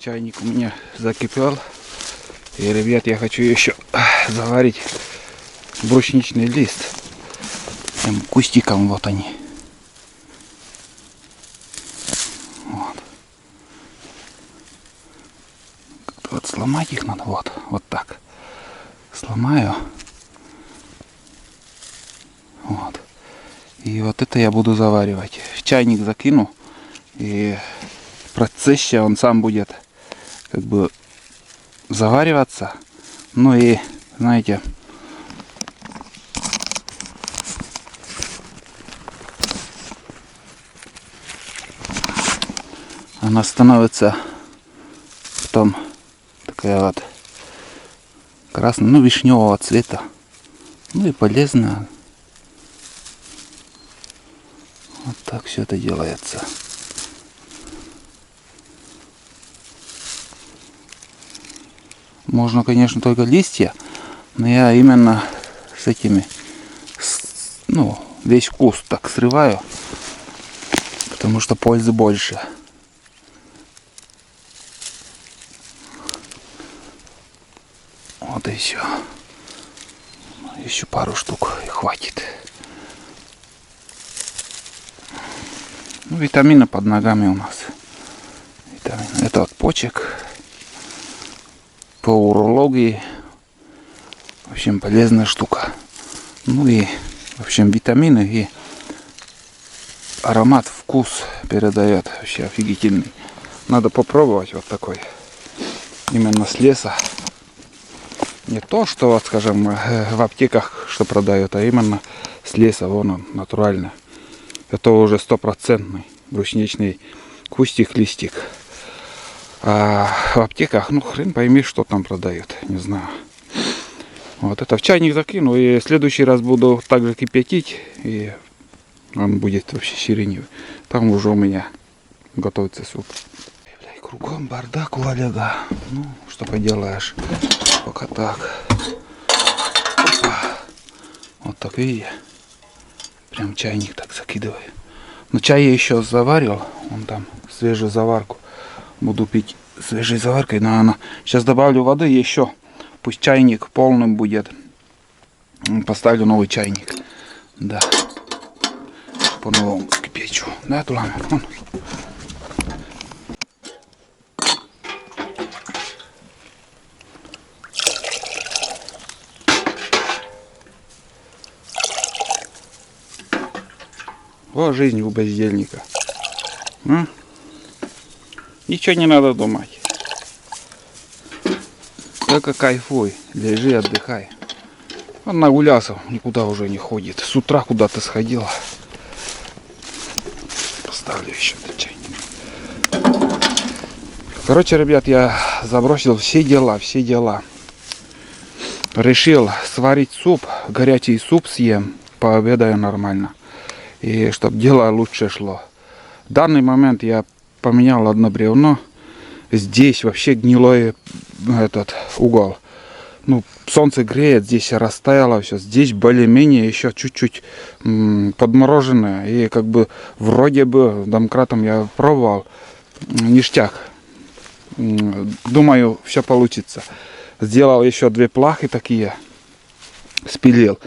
Чайник у меня закипел. И, ребят, я хочу еще заварить брусничный лист. Прям кустиком вот они. Вот. Вот сломать их надо. Вот так. Сломаю. Вот. И вот это я буду заваривать. В чайник закину. И в процессе он сам будет как бы завариваться. Ну и, знаете, она становится потом такая вот красная, ну вишневого цвета. Ну и полезная. Вот так все это делается. Можно, конечно, только листья, но я именно с этими, ну, весь куст так срываю, потому что пользы больше. Вот и все. Еще пару штук и хватит. Ну, витамины под ногами у нас. Витамины. Это от почек. По урологии. В общем, полезная штука. Ну и, в общем, витамины и аромат, вкус передает. Вообще офигительный. Надо попробовать вот такой. Именно с леса. Не то, что, вот, скажем, в аптеках, что продают, а именно с леса. Вон он, натурально. Это уже 100% брусничный кустик, листик. А в аптеках, ну, хрен пойми, что там продают. Не знаю. Вот это в чайник закину. И в следующий раз буду также кипятить. И он будет вообще сиреневый. Там уже у меня готовится суп. Кругом бардак у Олега. Ну, что поделаешь. Пока так. Опа. Вот так, видите. Прям чайник так закидываю. Но чай я еще заварил. Вон там свежую заварку. Буду пить свежей заваркой. Но она... Сейчас добавлю воды еще. Пусть чайник полным будет. Поставлю новый чайник. Да. По-новому кипячу. Да, Тулан? Вот жизнь у бездельника. А? Ничего не надо думать. Только кайфуй. Лежи, отдыхай. Он нагулялся, никуда уже не ходит. С утра куда-то сходил. Поставлю еще этот чайник. Короче, ребят, я забросил все дела. Решил сварить суп. Горячий суп съем. Пообедаю нормально. И чтобы дело лучше шло. В данный момент я поменял одно бревно. Здесь вообще гнилой этот угол. Ну, солнце греет, здесь растаяло все. Здесь более-менее еще чуть-чуть подмороженное. И как бы вроде бы домкратом я пробовал. Ништяк. Думаю, все получится. Сделал еще 2 плахи такие. Спилил.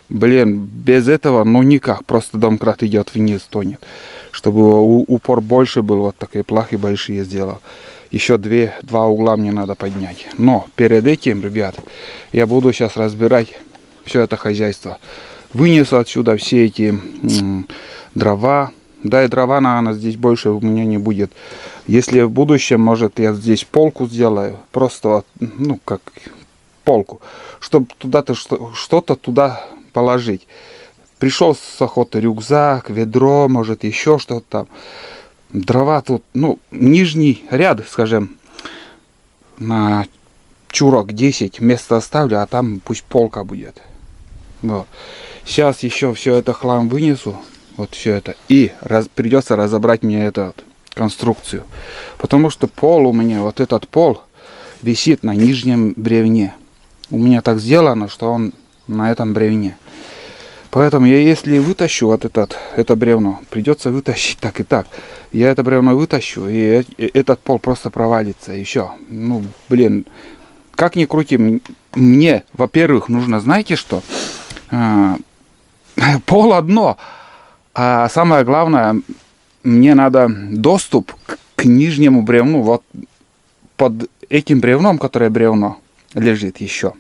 Блин, без этого, ну никак. Просто домкрат идет вниз, тонет. Чтобы упор больше был, вот такие плахи большие сделал. Еще 2 угла мне надо поднять. Но перед этим, ребят, я буду сейчас разбирать все это хозяйство. Вынесу отсюда все эти дрова. Да, и дрова, наверное, здесь больше у меня не будет. Если в будущем, может, я здесь полку сделаю. Просто, вот, ну, как полку. Чтобы туда-то что-то туда положить. Пришел с охоты рюкзак, ведро, может еще что-то там. Дрова тут, ну, нижний ряд, скажем, на чурок 10 место оставлю, а там пусть полка будет. Вот. Сейчас еще все это хлам вынесу, вот все это, и придется разобрать мне эту конструкцию. Потому что пол у меня, вот этот пол, висит на нижнем бревне. У меня так сделано, что он на этом бревне. Поэтому я если вытащу вот это бревно, придется вытащить так и так. Я это бревно вытащу, и этот пол просто провалится. И все. Ну, блин, как ни крути, мне, во-первых, нужно, знаете что? Пол одно. А самое главное, мне надо доступ к нижнему бревну. Вот под этим бревном, которое бревно лежит еще.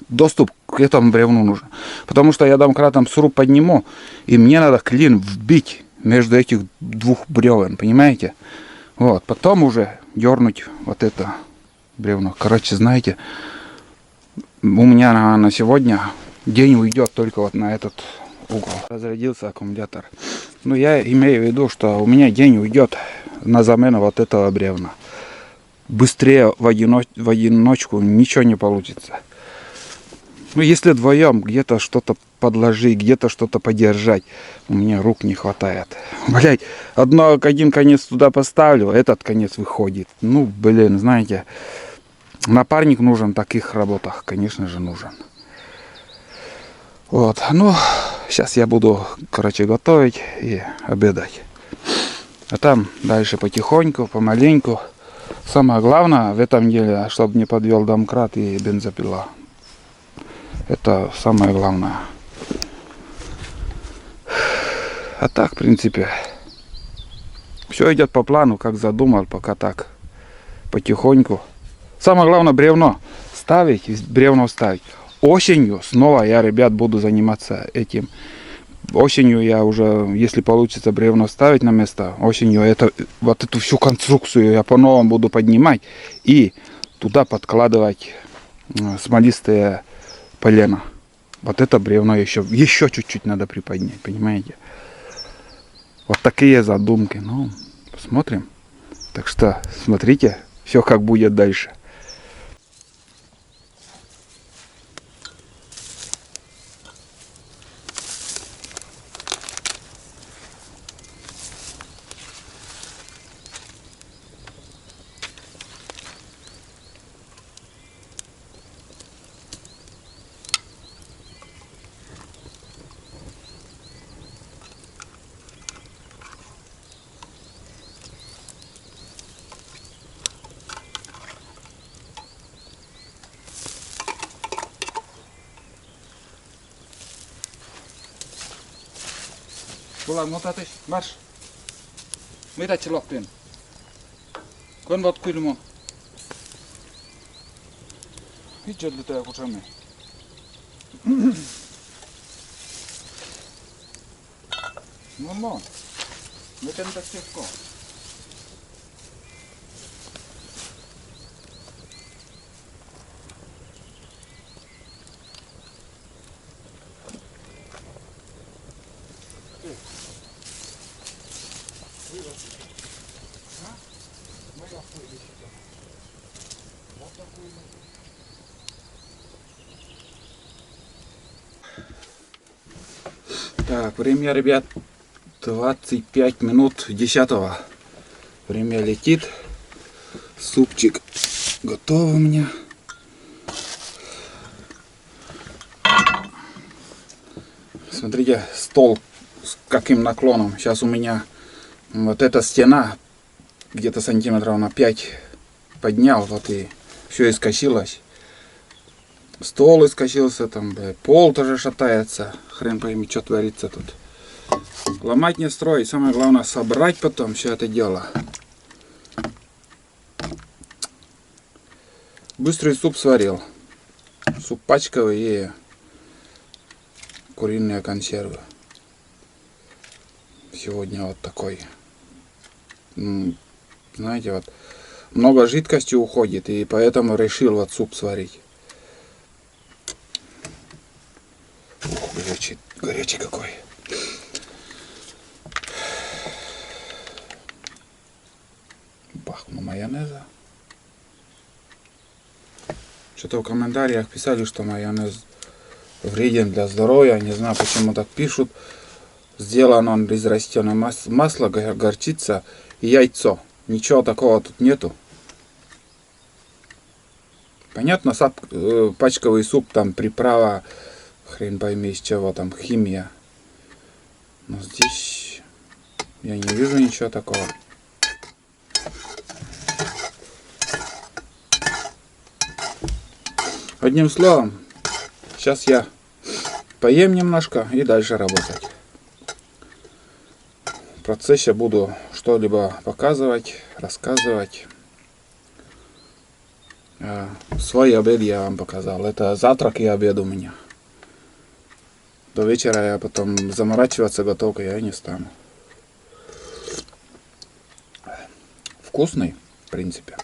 Доступ к этому бревну нужен. Потому что я домкратом сруб подниму, и мне надо клин вбить между этих двух бревен, понимаете? Вот, потом уже дернуть вот это бревно. Короче, знаете, у меня на сегодня день уйдет только вот на этот угол. Разрядился аккумулятор. Ну, я имею в виду, что у меня день уйдет на замену вот этого бревна. Быстрее в одиночку ничего не получится. Ну, если вдвоем где-то что-то подложить, где-то что-то подержать, у меня рук не хватает. Блять, один конец туда поставлю, этот конец выходит. Ну, блин, знаете, напарник нужен в таких работах, конечно же, нужен. Вот, ну, сейчас я буду, короче, готовить и обедать. А там дальше потихоньку, помаленьку. Самое главное в этом деле, чтобы не подвел домкрат и бензопила. Это самое главное. А так, в принципе, все идет по плану, как задумал, пока так. Потихоньку. Самое главное бревно ставить, бревно ставить. Осенью снова я, ребят, буду заниматься этим. Осенью я уже, если получится бревно ставить на место, осенью вот эту всю конструкцию я по-новому буду поднимать и туда подкладывать смолистые полено. Вот это бревно еще чуть-чуть надо приподнять, понимаете? Вот такие задумки. Ну, посмотрим. Так что смотрите, все как будет дальше. Pulang mutatış, marş. Mitä çiloktin? Kon vat kylmä. Hiç ödlütä joku samme. No. Miten tässä koo? Так, время, ребят, 25 минут 10. Время летит. Супчик готов у меня. Смотрите, стол с каким наклоном. Сейчас у меня вот эта стена где-то сантиметров на 5 поднял, вот и все искосилось. Стол искосился, там, пол тоже шатается. Хрен пойми, что творится тут. Ломать не строить. Самое главное собрать потом все это дело. Быстрый суп сварил. Суп пачковый и куриные консервы. Сегодня вот такой. Знаете, вот много жидкости уходит, и поэтому решил вот суп сварить. Ух, горячий какой. Бахну майонеза. Что-то в комментариях писали, что майонез вреден для здоровья. Не знаю, почему так пишут. Сделан он из растительного масла, горчица и яйцо. Ничего такого тут нету. Понятно, пачковый суп, там приправа, хрен пойми из чего там, химия. Но здесь я не вижу ничего такого. Одним словом, сейчас я поем немножко и дальше работать. В процессе буду что-либо показывать, рассказывать. Свой обед я вам показал. Это завтрак и обед у меня. До вечера я потом заморачиваться готовкой я не стану. Вкусный, в принципе.